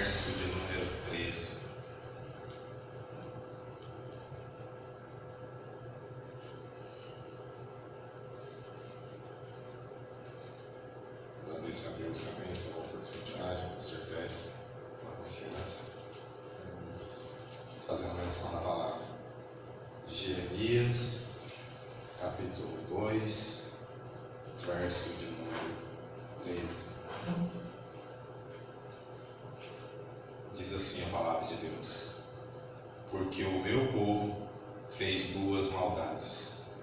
verso de número 13. Agradeço a Deus também pela oportunidade, pastor Pérez, pela confiança, fazendo menção da palavra. Jeremias, capítulo 2, verso de número 13. Diz assim a palavra de Deus: porque o meu povo fez duas maldades.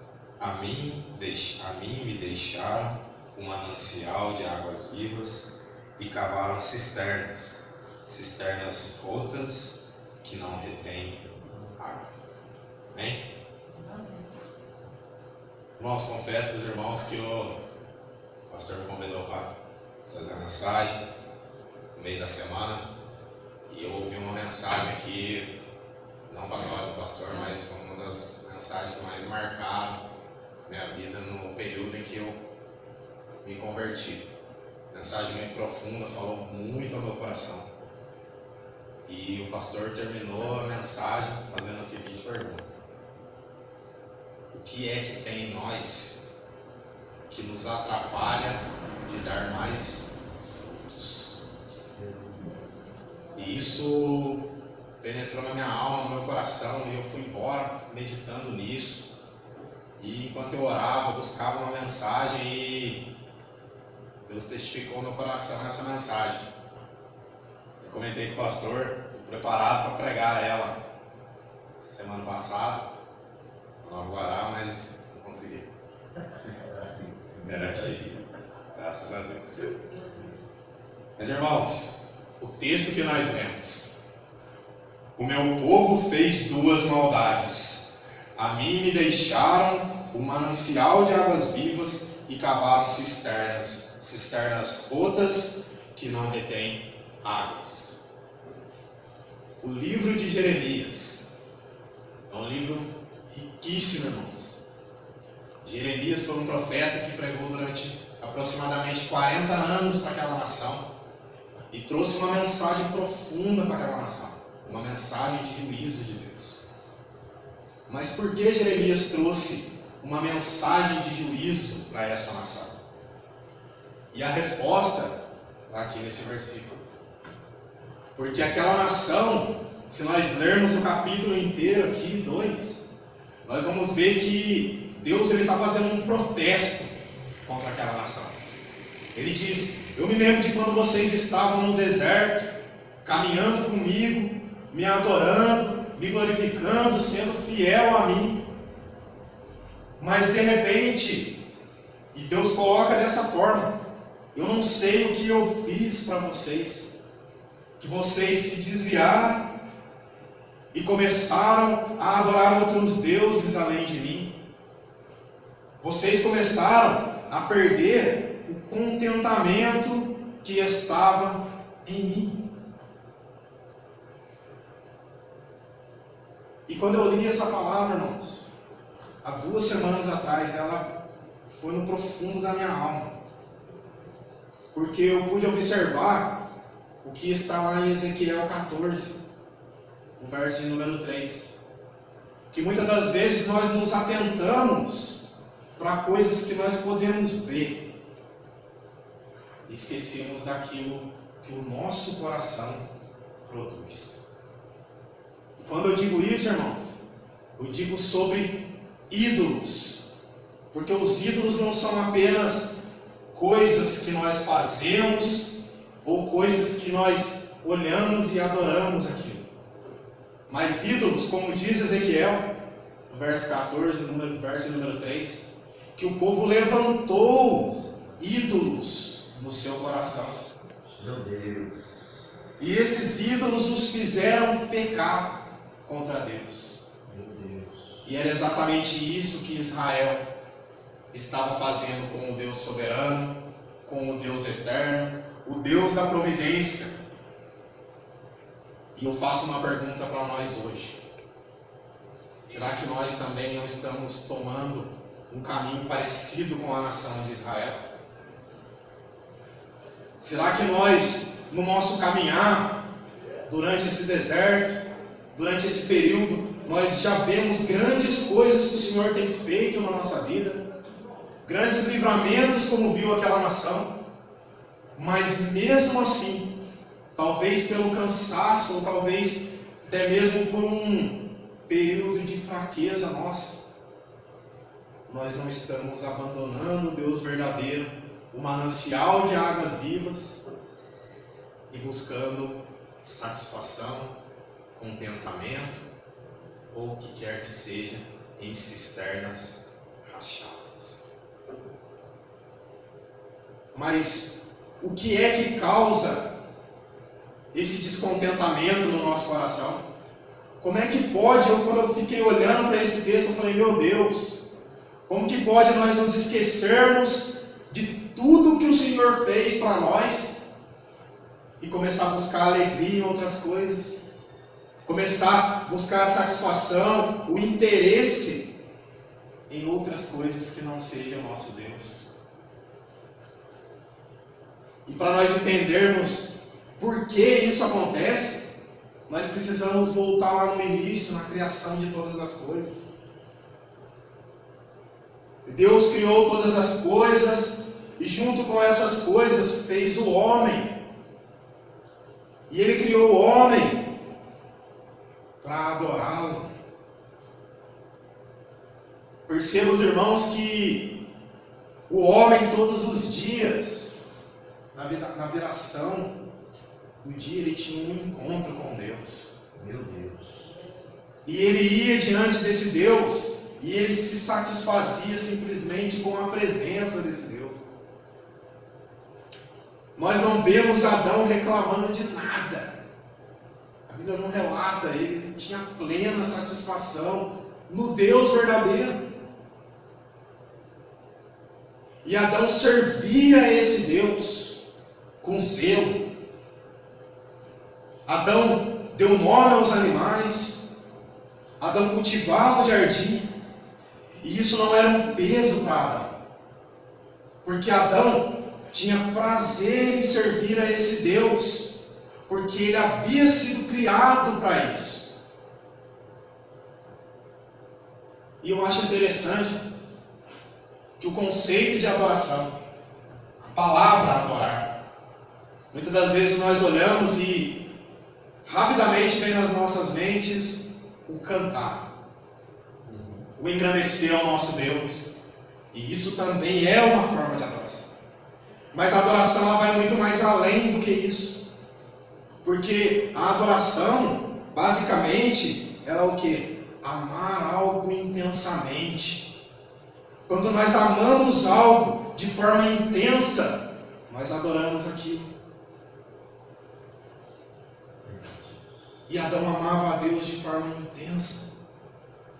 A mim me deixaram um manancial de águas vivas e cavaram cisternas rotas que não retêm água. Amém? Irmãos, confesso para os irmãos que o pastor me convidou para trazer a mensagem no meio da semana, e eu ouvi uma mensagem aqui, não para a glória do pastor, mas foi uma das mensagens que mais marcaram a minha vida no período em que eu me converti. Mensagem muito profunda, falou muito ao meu coração. E o pastor terminou a mensagem fazendo a seguinte pergunta: o que é que tem em nós que nos atrapalha de dar mais frutos? E isso penetrou na minha alma, no meu coração, e eu fui embora meditando nisso. E enquanto eu orava, eu buscava uma mensagem, e Deus testificou no meu coração essa mensagem. Eu comentei com o pastor, fui preparado para pregar ela semana passada, no Nova Guará, mas não consegui. Era aqui, graças a Deus. Mas irmãos, o texto que nós lemos: o meu povo fez duas maldades. A mim me deixaram um manancial de águas vivas e cavaram cisternas rotas que não retêm águas. O livro de Jeremias é um livro riquíssimo, irmãos. Jeremias foi um profeta que pregou durante aproximadamente 40 anos para aquela nação e trouxe uma mensagem profunda para aquela nação, uma mensagem de juízo de Deus. Mas por que Jeremias trouxe uma mensagem de juízo para essa nação? E a resposta está aqui nesse versículo. Porque aquela nação, se nós lermos o capítulo inteiro aqui, 2, nós vamos ver que Deus está fazendo um protesto contra aquela nação. Ele diz: eu me lembro de quando vocês estavam no deserto, caminhando comigo, me adorando, me glorificando, sendo fiel a mim. Mas de repente, e Deus coloca dessa forma: eu não sei o que eu fiz para vocês, que vocês se desviaram e começaram a adorar outros deuses além de mim. Vocês começaram a perder o contentamento que estava em mim. E quando eu li essa palavra, irmãos, há 2 semanas atrás, ela foi no profundo da minha alma, porque eu pude observar o que está lá em Ezequiel 14, no verso de número 3, que muitas das vezes nós nos atentamos para coisas que nós podemos ver e esquecemos daquilo que o nosso coração produz. E quando eu digo isso, irmãos, eu digo sobre ídolos, porque os ídolos não são apenas coisas que nós fazemos ou coisas que nós olhamos e adoramos aquilo. Mas ídolos, como diz Ezequiel, no verso 14, verso número 3, que o povo levantou ídolos no seu coração. Meu Deus. E esses ídolos os fizeram pecar contra Deus. Meu Deus. E era exatamente isso que Israel estava fazendo com o Deus soberano, com o Deus eterno, o Deus da providência. E eu faço uma pergunta para nós hoje: será que nós também não estamos tomando um caminho parecido com a nação de Israel? Será que nós, no nosso caminhar, durante esse deserto, durante esse período, nós já vemos grandes coisas que o Senhor tem feito na nossa vida, grandes livramentos como viu aquela nação, mas mesmo assim, talvez pelo cansaço, ou talvez até mesmo por um período de fraqueza nossa, nós não estamos abandonando o Deus verdadeiro, o manancial de águas vivas, e buscando satisfação, contentamento, ou o que quer que seja, em cisternas rachadas. Mas o que é que causa esse descontentamento no nosso coração? Como é que pode, quando eu fiquei olhando para esse texto, eu falei, meu Deus, como que pode nós nos esquecermos de tudo que o Senhor fez para nós e começar a buscar alegria em outras coisas, começar a buscar a satisfação, o interesse em outras coisas que não seja o nosso Deus? E para nós entendermos por que isso acontece, nós precisamos voltar lá no início, na criação de todas as coisas. Deus criou todas as coisas e junto com essas coisas fez o homem. E Ele criou o homem para adorá-lo. Percebam, os irmãos, que o homem todos os dias, na viração do dia, ele tinha um encontro com Deus. Meu Deus. E ele ia diante desse Deus e ele se satisfazia simplesmente com a presença desse Deus. Nós não vemos Adão reclamando de nada. A Bíblia não relata, ele tinha plena satisfação no Deus verdadeiro. E Adão servia esse Deus com zelo. Adão deu nome aos animais. Adão cultivava o jardim. E isso não era um peso para Adão, porque Adão tinha prazer em servir a esse Deus, porque ele havia sido criado para isso. E eu acho interessante que o conceito de adoração, a palavra adorar, muitas das vezes nós olhamos e rapidamente vem nas nossas mentes o cantar, o engrandecer ao nosso Deus. E isso também é uma forma de adoração. Mas a adoração ela vai muito mais além do que isso. Porque a adoração, basicamente, ela é o quê? Amar algo intensamente. Quando nós amamos algo de forma intensa, nós adoramos aquilo. E Adão amava a Deus de forma intensa.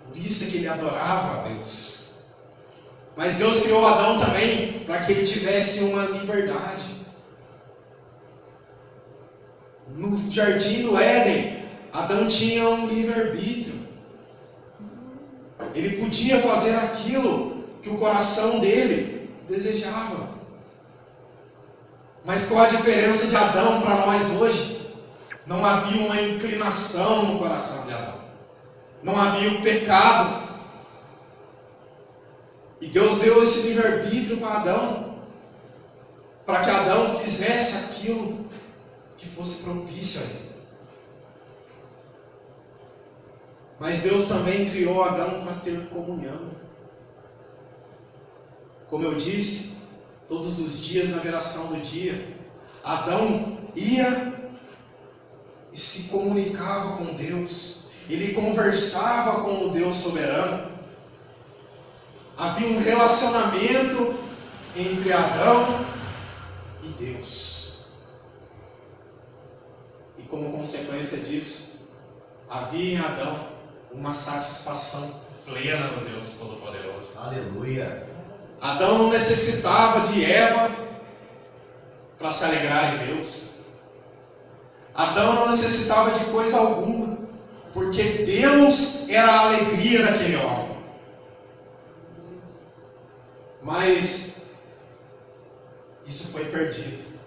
Por isso é que ele adorava a Deus. Mas Deus criou Adão também para que ele tivesse uma liberdade. No jardim do Éden, Adão tinha um livre-arbítrio. Ele podia fazer aquilo que o coração dele desejava. Mas qual a diferença de Adão para nós hoje? Não havia uma inclinação no coração de Adão. Não havia o pecado. E Deus deu esse livre-arbítrio para Adão, para que Adão fizesse aquilo que fosse propício a ele. Mas Deus também criou Adão para ter comunhão. Como eu disse, todos os dias na viração do dia, Adão ia e se comunicava com Deus. Ele conversava com o Deus soberano. Havia um relacionamento entre Adão e Deus. E como consequência disso, havia em Adão uma satisfação plena no Deus Todo-Poderoso. Aleluia. Adão não necessitava de Eva para se alegrar em Deus. Adão não necessitava de coisa alguma, porque Deus era a alegria daquele homem. Mas isso foi perdido.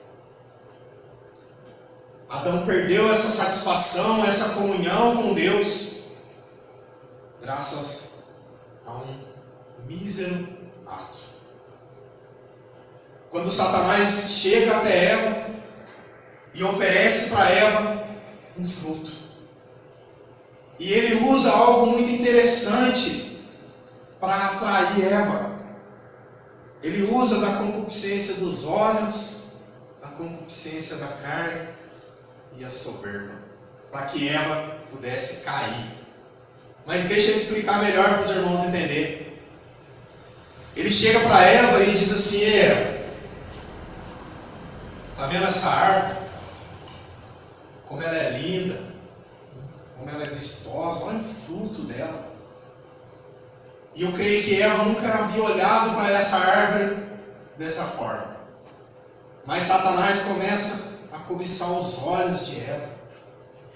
Adão perdeu essa satisfação, essa comunhão com Deus, graças a um mísero ato. Quando Satanás chega até Eva e oferece para Eva um fruto, e ele usa algo muito interessante para atrair Eva. Ele usa da concupiscência dos olhos, a concupiscência da carne e a soberba, para que Eva pudesse cair. Mas deixa eu explicar melhor para os irmãos entenderem. Ele chega para Eva e diz assim: Eva, está vendo essa árvore? Como ela é linda, como ela é vistosa, olha o fruto dela. E eu creio que Eva nunca havia olhado para essa árvore dessa forma. Mas Satanás começa a cobiçar os olhos de Eva.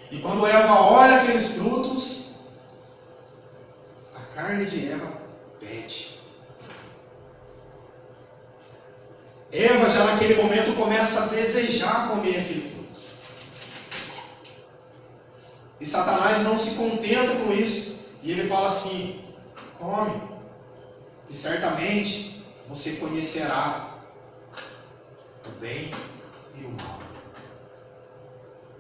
E quando Eva olha aqueles frutos, a carne de Eva pede. Eva já naquele momento começa a desejar comer aquele fruto. E Satanás não se contenta com isso. E ele fala assim: come, e certamente você conhecerá o bem e o mal.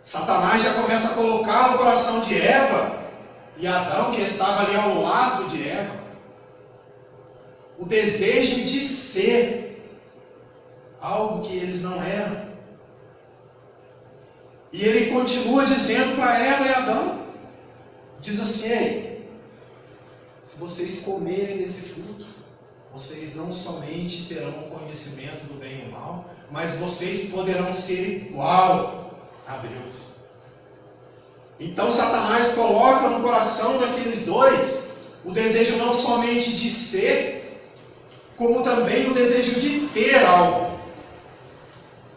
Satanás já começa a colocar no coração de Eva e Adão, que estava ali ao lado de Eva, o desejo de ser algo que eles não eram. E ele continua dizendo para Eva e Adão, diz assim: ei, se vocês comerem desse fruto, vocês não somente terão o conhecimento do bem e do mal, mas vocês poderão ser igual a Deus. Então Satanás coloca no coração daqueles dois o desejo não somente de ser, como também o desejo de ter algo,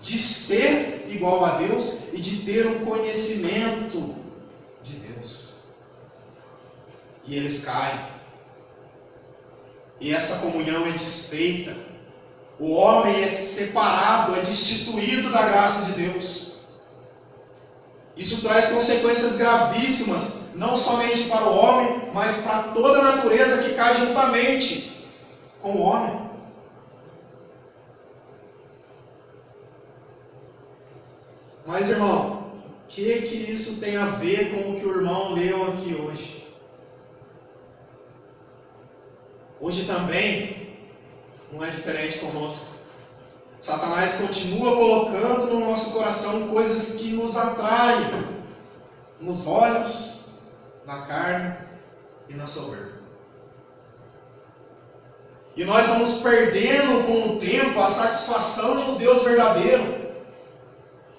de ser igual a Deus e de ter o conhecimento de Deus. E eles caem. E essa comunhão é desfeita. O homem é separado, é destituído da graça de Deus. Isso traz consequências gravíssimas, não somente para o homem, mas para toda a natureza que cai juntamente com o homem. Mas, irmão, o que isso tem a ver com o que o irmão leu aqui hoje? Hoje também não é diferente conosco. Satanás continua colocando no nosso coração coisas que nos atraem, nos olhos, na carne e na soberba. E nós vamos perdendo com o tempo a satisfação no Deus verdadeiro.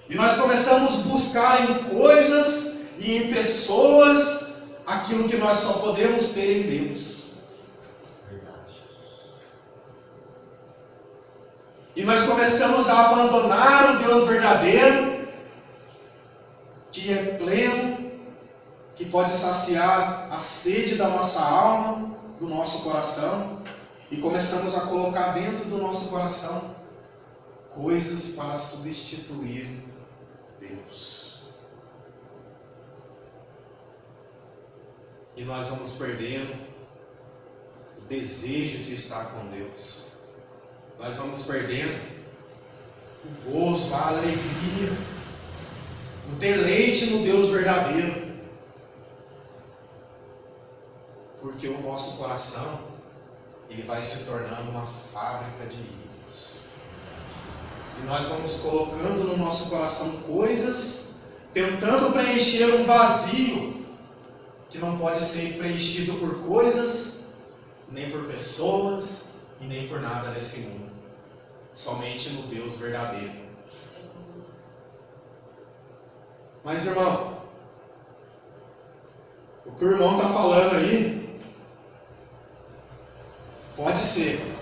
E nós começamos a buscar em coisas e em pessoas aquilo que nós só podemos ter em Deus. E nós começamos a abandonar o Deus verdadeiro, que é pleno, que pode saciar a sede da nossa alma, do nosso coração, e começamos a colocar dentro do nosso coração coisas para substituir Deus. E nós vamos perdendo o desejo de estar com Deus. Nós vamos perdendo o gozo, a alegria, o deleite no Deus verdadeiro. Porque o nosso coração, ele vai se tornando uma fábrica de ídolos. E nós vamos colocando no nosso coração coisas, tentando preencher um vazio, que não pode ser preenchido por coisas, nem por pessoas, e nem por nada nesse mundo. Somente no Deus verdadeiro. Mas, irmão, o que o irmão está falando aí pode ser,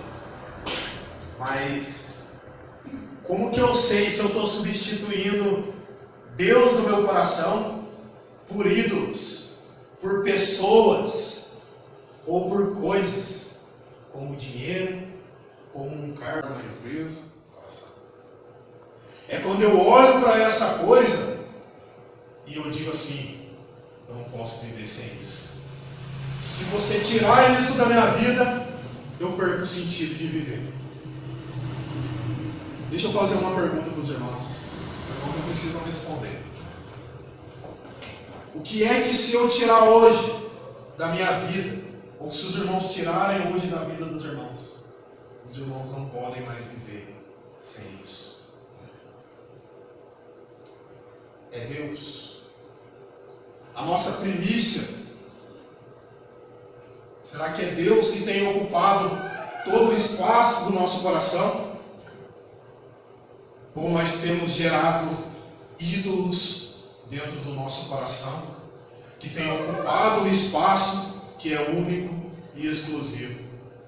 mas como que eu sei se eu estou substituindo Deus no meu coração por ídolos, por pessoas ou por coisas, como dinheiro, como um cargo na empresa? É quando eu olho para essa coisa E eu digo assim, eu não posso viver sem isso. Se você tirar isso da minha vida, eu perco o sentido de viver. Deixa eu fazer uma pergunta para os irmãos. Os irmãos não precisam responder. O que é que se eu tirar hoje da minha vida, ou se os irmãos tirarem hoje da vida dos irmãos, os irmãos não podem mais viver sem isso? É Deus. A nossa primícia. Será que é Deus que tem ocupado todo o espaço do nosso coração? Ou nós temos gerado ídolos dentro do nosso coração, que tem ocupado o espaço que é único e exclusivo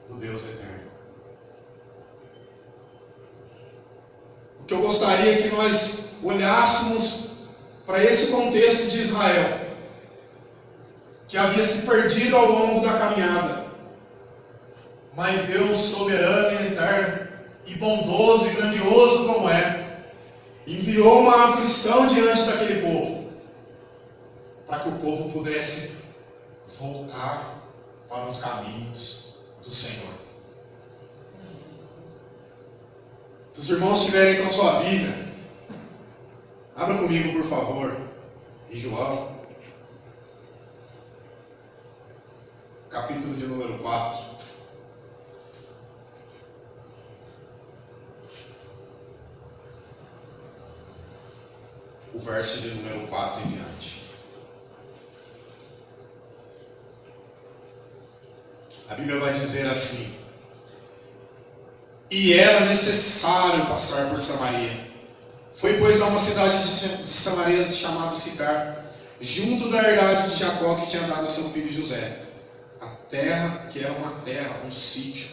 do Deus eterno? O que eu gostaria é que nós olhássemos para esse contexto de Israel, que havia se perdido ao longo da caminhada, mas Deus soberano e eterno, e bondoso e grandioso como é, enviou uma aflição diante daquele povo, para que o povo pudesse voltar para os caminhos do Senhor. Se os irmãos estiverem com a sua Bíblia, abra comigo, por favor, em João, capítulo de número 4. O verso de número 4 em diante. A Bíblia vai dizer assim: e era necessário passar por Samaria. Foi, pois, a uma cidade de Samaria chamada Sicar, junto da herdade de Jacó, que tinha dado a seu filho José. A terra, que era uma terra, um sítio.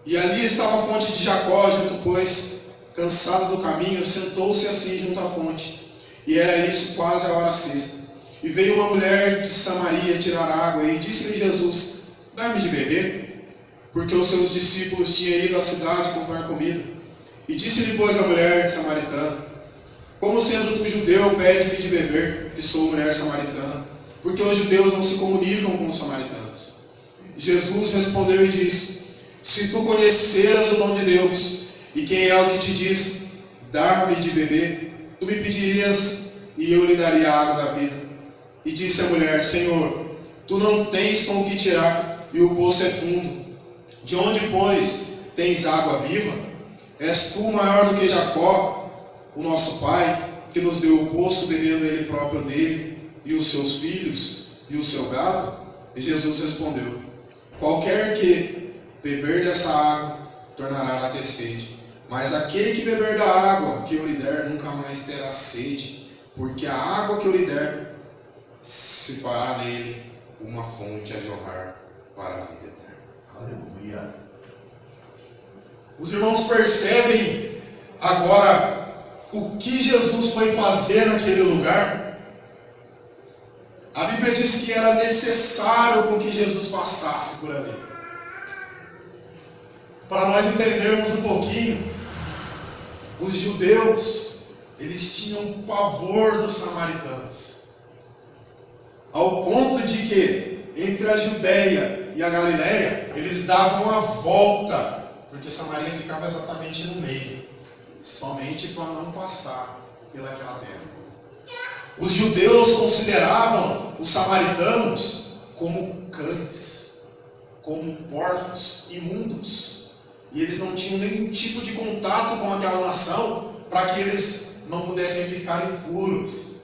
E ali estava a fonte de Jacó, junto, pois, cansado do caminho, sentou-se assim junto à fonte. E era isso quase a hora sexta. E veio uma mulher de Samaria tirar água, e disse-lhe Jesus: dá-me de beber, porque os seus discípulos tinham ido à cidade comprar comida. E disse-lhe, pois, a mulher samaritana: como sendo tu judeu, pede-me de beber, que sou mulher samaritana, porque os judeus não se comunicam com os samaritanos. Jesus respondeu e disse: se tu conheceras o dom de Deus, e quem é o que te diz, dar-me de beber, tu me pedirias, e eu lhe daria a água da vida. E disse a mulher: Senhor, tu não tens com o que tirar, e o poço é fundo. De onde, pois, tens água viva? És tu maior do que Jacó, o nosso pai, que nos deu o poço, bebendo ele próprio dele, e os seus filhos, e o seu gado? E Jesus respondeu: qualquer que beber dessa água, tornará a ter sede. Mas aquele que beber da água que eu lhe der, nunca mais terá sede, porque a água que eu lhe der, se fará nele uma fonte a jorrar para a vida eterna. Aleluia. Os irmãos percebem agora o que Jesus foi fazer naquele lugar? A Bíblia diz que era necessário com que Jesus passasse por ali. Para nós entendermos um pouquinho, os judeus, eles tinham pavor dos samaritanos, ao ponto de que entre a Judeia e a Galileia, eles davam a volta, porque Samaria ficava exatamente no meio, somente para não passar pelaquela terra. Os judeus consideravam os samaritanos como cães, como porcos imundos, e eles não tinham nenhum tipo de contato com aquela nação para que eles não pudessem ficar impuros.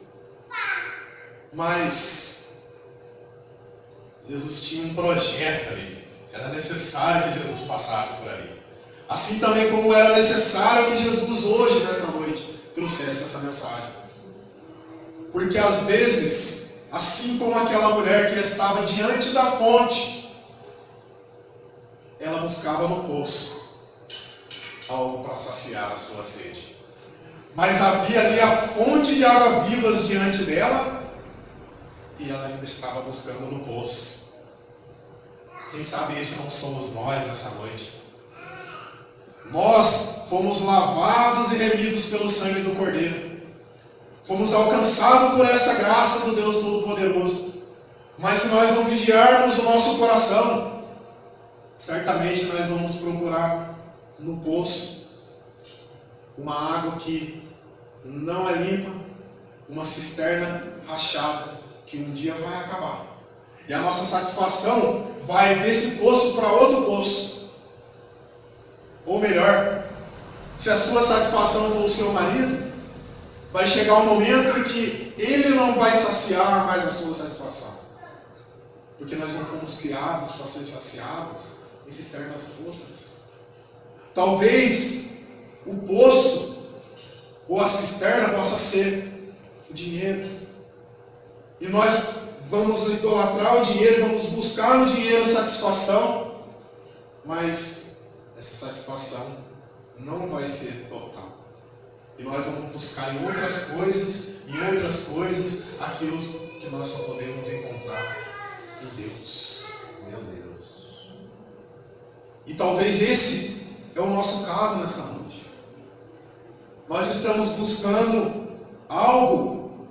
Mas Jesus tinha um projeto ali. Era necessário que Jesus passasse por ali. Assim também como era necessário que Jesus hoje, nessa noite, trouxesse essa mensagem. Porque às vezes, assim como aquela mulher que estava diante da fonte, ela buscava no poço algo para saciar a sua sede. Mas havia ali a fonte de água vivas diante dela, e ela ainda estava buscando no poço. Quem sabe esse não somos nós nessa noite? Nós fomos lavados e remidos pelo sangue do Cordeiro. fomos alcançados por essa graça do Deus Todo-Poderoso. Mas se nós não vigiarmos o nosso coração, certamente nós vamos procurar no poço uma água que não é limpa, uma cisterna rachada, que um dia vai acabar. E a nossa satisfação vai desse poço para outro poço. Ou melhor, se a sua satisfação for o seu marido, vai chegar um momento em que ele não vai saciar mais a sua satisfação. Porque nós não fomos criados para ser saciados em cisternas outras. Talvez o poço ou a cisterna possa ser o dinheiro. E nós vamos idolatrar o dinheiro, vamos buscar no dinheiro satisfação, mas essa satisfação não vai ser total. E nós vamos buscar em outras coisas, aquilo que nós só podemos encontrar em Deus. Meu Deus. E talvez esse é o nosso caso nessa noite. Nós estamos buscando algo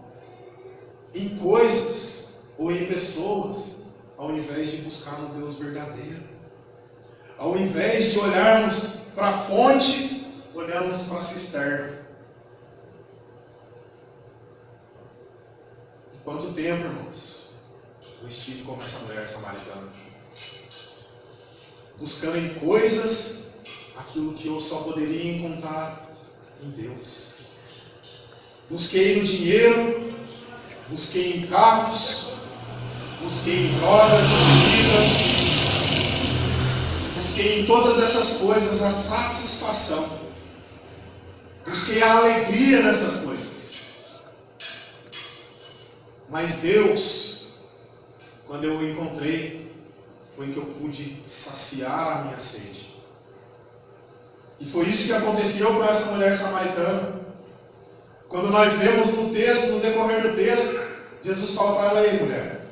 em coisas ou em pessoas, ao invés de buscar no Deus verdadeiro. Ao invés de olharmos para a fonte, olhamos para a cisterna. Quanto tempo, irmãos, eu estive como essa mulher samaritana, buscando em coisas aquilo que eu só poderia encontrar em Deus. Busquei no dinheiro, busquei em carros, busquei em drogas, bebidas, busquei em todas essas coisas a satisfação, busquei a alegria nessas coisas. Mas Deus, quando eu o encontrei, foi que eu pude saciar a minha sede. E foi isso que aconteceu com essa mulher samaritana. Quando nós lemos no texto, no decorrer do texto, Jesus fala para ela: ei, mulher,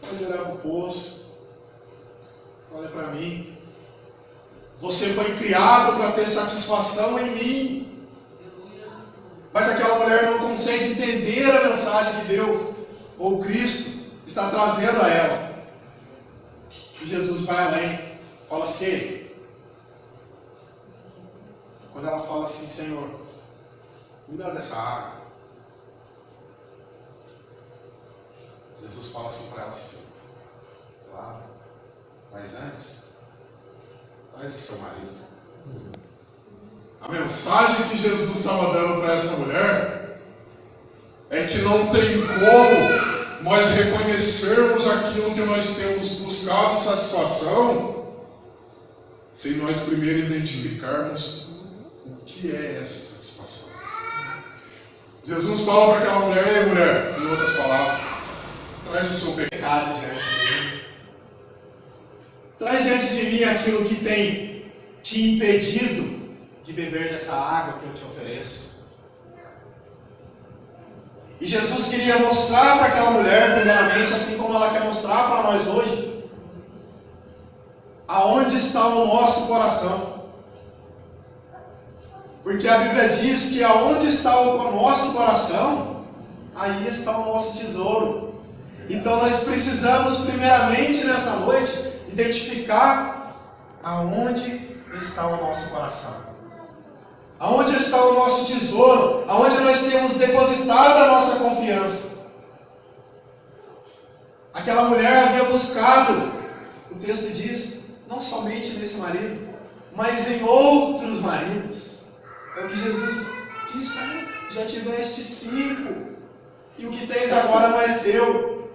pode olhar para o poço, olha para mim. Você foi criado para ter satisfação em mim. Mas aquela mulher não consegue entender a mensagem que Deus, ou Cristo, está trazendo a ela. E Jesus vai além, fala assim, quando ela fala assim: Senhor, me dá dessa água. Jesus fala assim para ela assim: claro, mas antes, traz o seu marido. A mensagem que Jesus estava dando para essa mulher é que não tem como nós reconhecermos aquilo que nós temos buscado satisfação sem nós primeiro identificarmos o que é essa satisfação. Jesus fala para aquela mulher: ei, mulher, em outras palavras, traz o seu pecado diante de mim. Traz diante de mim aquilo que tem te impedido de beber dessa água que eu te ofereço. E Jesus queria mostrar para aquela mulher, primeiramente, assim como ela quer mostrar para nós hoje, aonde está o nosso coração. Porque a Bíblia diz que aonde está o nosso coração, aí está o nosso tesouro. Então nós precisamos, primeiramente, nessa noite, identificar aonde está o nosso coração. Aonde está o nosso tesouro? Aonde nós temos depositado a nossa confiança? Aquela mulher havia buscado, o texto diz, não somente nesse marido, mas em outros maridos. É o que Jesus diz para ela: já tiveste 5, e o que tens agora não é seu.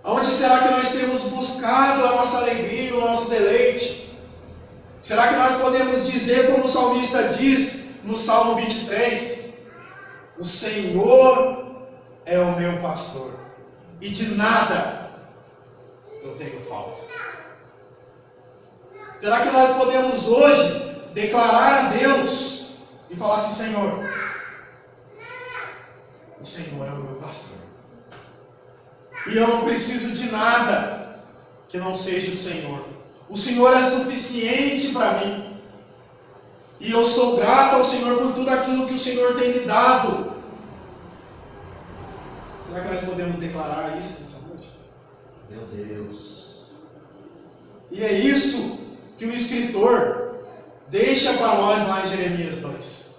Aonde será que nós temos buscado a nossa alegria, o nosso deleite? Será que nós podemos dizer, como o salmista diz no Salmo 23, o Senhor é o meu pastor, e de nada eu tenho falta? Será que nós podemos hoje declarar a Deus e falar assim: Senhor, o Senhor é o meu pastor, e eu não preciso de nada que não seja o Senhor. O Senhor é suficiente para mim. E eu sou grato ao Senhor por tudo aquilo que o Senhor tem me dado. Será que nós podemos declarar isso nessa noite? Meu Deus. E é isso que o escritor deixa para nós lá em Jeremias 2.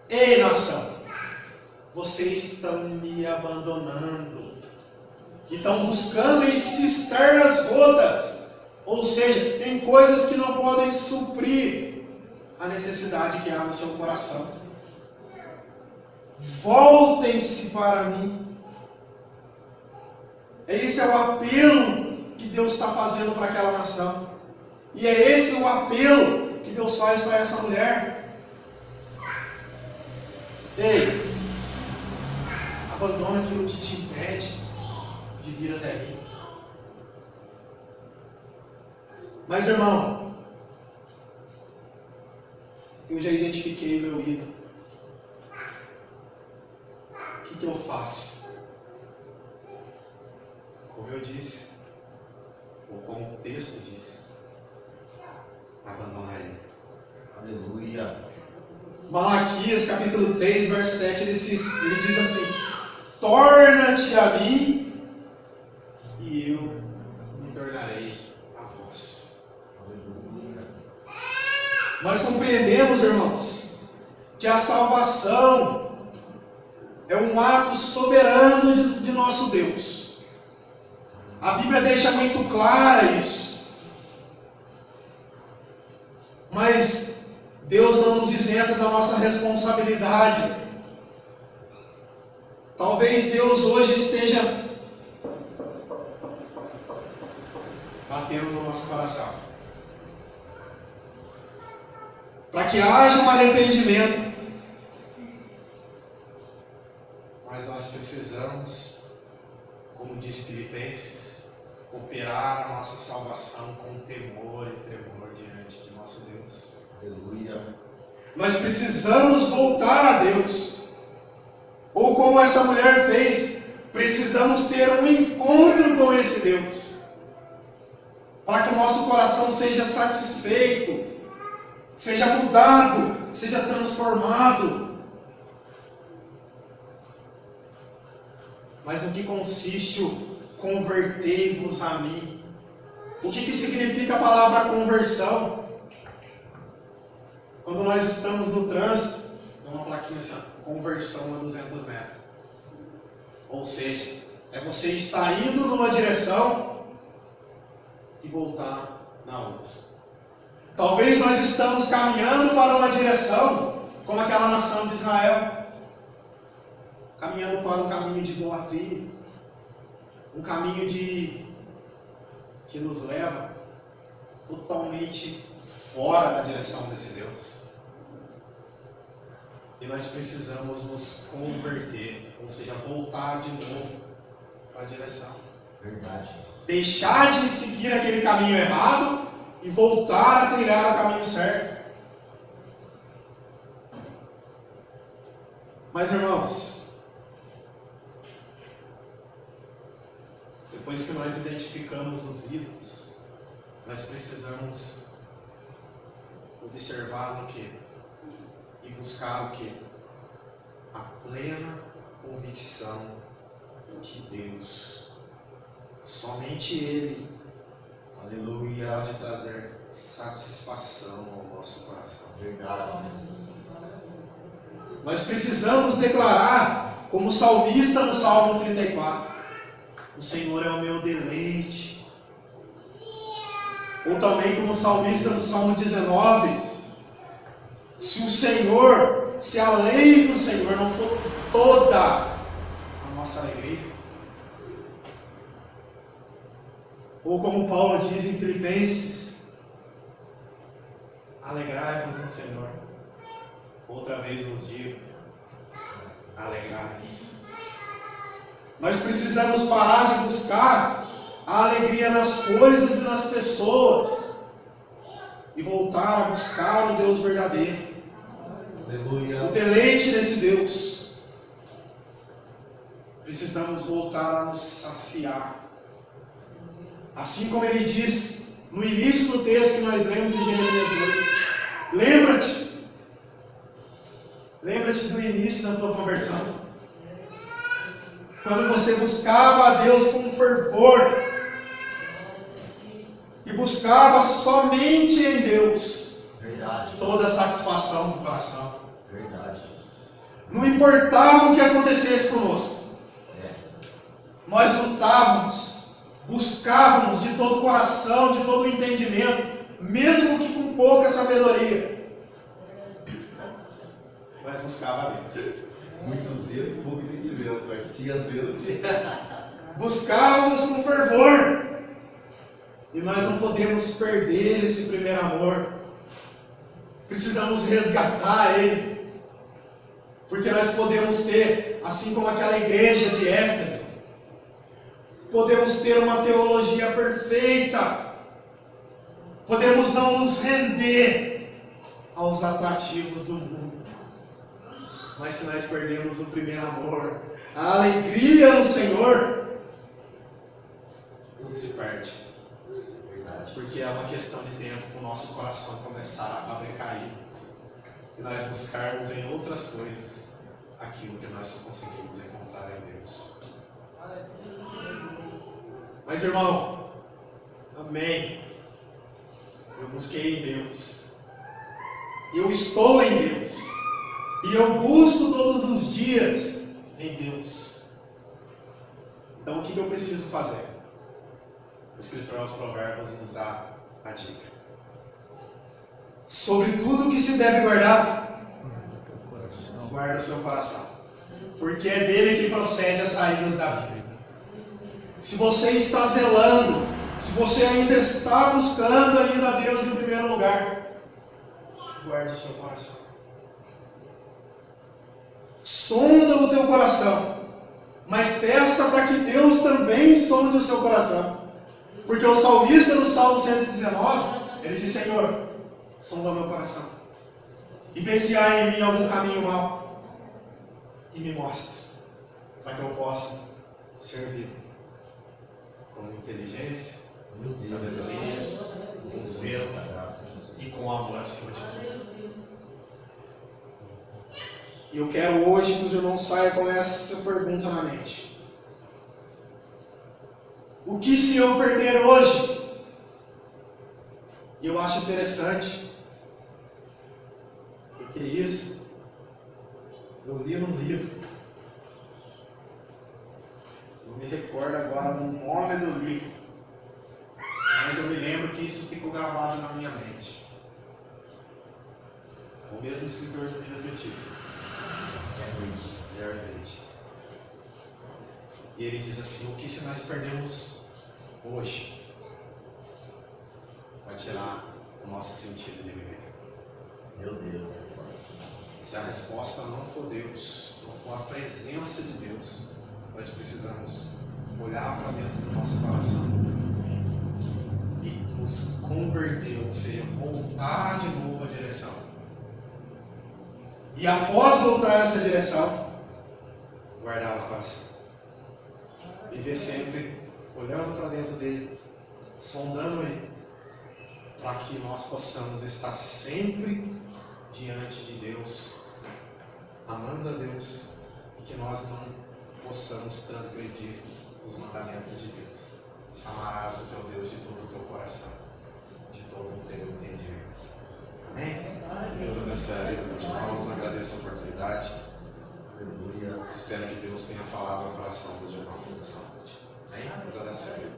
Ei, nação, vocês estão me abandonando. E estão buscando em cisternas rotas, ou seja, em coisas que não podem suprir a necessidade que há no seu coração. Voltem-se para mim. Esse é o apelo que Deus está fazendo para aquela nação. E é esse o apelo que Deus faz para essa mulher. Ei, abandona aquilo que te impede de vir até mim. Mas, irmão, eu já identifiquei o meu ídolo. O que eu faço? Como eu disse, ou como o texto diz, abandona ele. Aleluia. Malaquias capítulo 3, verso 7, ele diz assim: torna-te a mim e eu me tornarei a vós. Aleluia. Nós compreendemos, irmãos, que a salvação é um ato soberano de nosso Deus. A Bíblia deixa muito clara isso. Mas Deus não nos isenta da nossa responsabilidade. Talvez Deus hoje esteja batendo no nosso coração, para que haja um arrependimento. Mas nós precisamos, como diz Filipenses, operar a nossa salvação com temor e tremor diante de nosso Deus. Aleluia. Nós precisamos voltar a Deus. Ou como essa mulher fez, precisamos ter um encontro com esse Deus, para que o nosso coração seja satisfeito, seja mudado, seja transformado. Mas no que consiste o convertei-vos a mim? O que significa a palavra conversão? Quando nós estamos no trânsito, tem uma plaquinha assim, ó, conversão a 200 metros. Ou seja, é você estar indo numa direção e voltar na outra. Talvez nós estamos caminhando para uma direção, como aquela nação de Israel, caminhando para um caminho de idolatria, um caminho que nos leva totalmente fora da direção desse Deus. E nós precisamos nos converter, ou seja, voltar de novo para a direção. Verdade. Deixar de seguir aquele caminho errado e voltar a trilhar o caminho certo. Mas, irmãos, depois que nós identificamos os ídolos, nós precisamos observar o que? E buscar o que? A plena convicção de Deus. Somente Ele, Aleluia. pode trazer satisfação ao nosso coração. Verdade, Jesus. Nós precisamos declarar, como salmista no Salmo 34, o Senhor é o meu deleite. Ou também como salmista no Salmo 19, se a lei do Senhor não for toda a nossa alegria. Ou como Paulo diz em Filipenses, alegrai-vos no Senhor. Outra vez vos digo, alegrai-vos. Nós precisamos parar de buscar a alegria nas coisas e nas pessoas e voltar a buscar o Deus verdadeiro. Aleluia. O deleite desse Deus. Precisamos voltar a nos saciar. Assim como ele diz no início do texto que nós lemos em Jeremias 2, Lembra-te do início da tua conversão. Quando você buscava a Deus com fervor e buscava somente em Deus toda a satisfação do coração. Não importava o que acontecesse conosco. Nós lutávamos, buscávamos de todo o coração, de todo o entendimento, mesmo que com pouca sabedoria. Mas buscava a Deus. Muito zelo e pouco entendimento, porque tinha zelo de... Buscávamos com fervor. E nós não podemos perder esse primeiro amor. Precisamos resgatar ele. Porque nós podemos ter, assim como aquela igreja de Éfeso, podemos ter uma teologia perfeita. Podemos não nos render aos atrativos do mundo. Mas se nós perdemos o primeiro amor, a alegria no Senhor, tudo se perde. Porque é uma questão de tempo para o nosso coração começar a fabricar ídolos. E nós buscarmos em outras coisas aquilo que nós só conseguimos encontrar em Deus. Mas, irmão, amém. Eu busquei em Deus. Eu estou em Deus. E eu busco todos os dias em Deus. Então o que eu preciso fazer? O escritor aos Provérbios nos dá a dica. Sobre tudo que se deve guardar, guarda o seu coração. Porque é dele que procede as saídas da vida. Se você está zelando, se você ainda está buscando ainda a Deus em primeiro lugar, guarde o seu coração. Sonda o teu coração, mas peça para que Deus também sonde o seu coração. Porque o salmista no Salmo 119, ele diz: Senhor, sonda o meu coração e vê se há em mim algum caminho mau e me mostre, para que eu possa servir com inteligência, sabedoria, com zelo e com amor acima de tudo. E eu quero hoje que os irmãos saiam com essa pergunta na mente. O que se eu perder hoje? E eu acho interessante, porque isso eu li num livro. Não me recordo agora o nome do livro, mas eu me lembro que isso ficou gravado na minha mente. O mesmo escritor de Vida Afetiva, Gary Reid. E ele diz assim: o que se nós perdemos hoje vai tirar o nosso sentido de viver? Meu Deus. Se a resposta não for Deus, não for a presença de Deus, nós precisamos olhar para dentro do nosso coração e nos converter, ou seja, voltar de novo à direção. E após voltar nessa direção, guardar o coração. Viver sempre olhando para dentro dele, sondando ele, para que nós possamos estar sempre diante de Deus, amando a Deus, e que nós não possamos transgredir os mandamentos de Deus. Amarás o teu Deus de todo o teu coração, de todo o teu entendimento. Amém? Que Deus abençoe a vida dos irmãos. Agradeço a oportunidade. Espero que Deus tenha falado ao coração dos irmãos nessa noite. Amém? Deus abençoe a vida.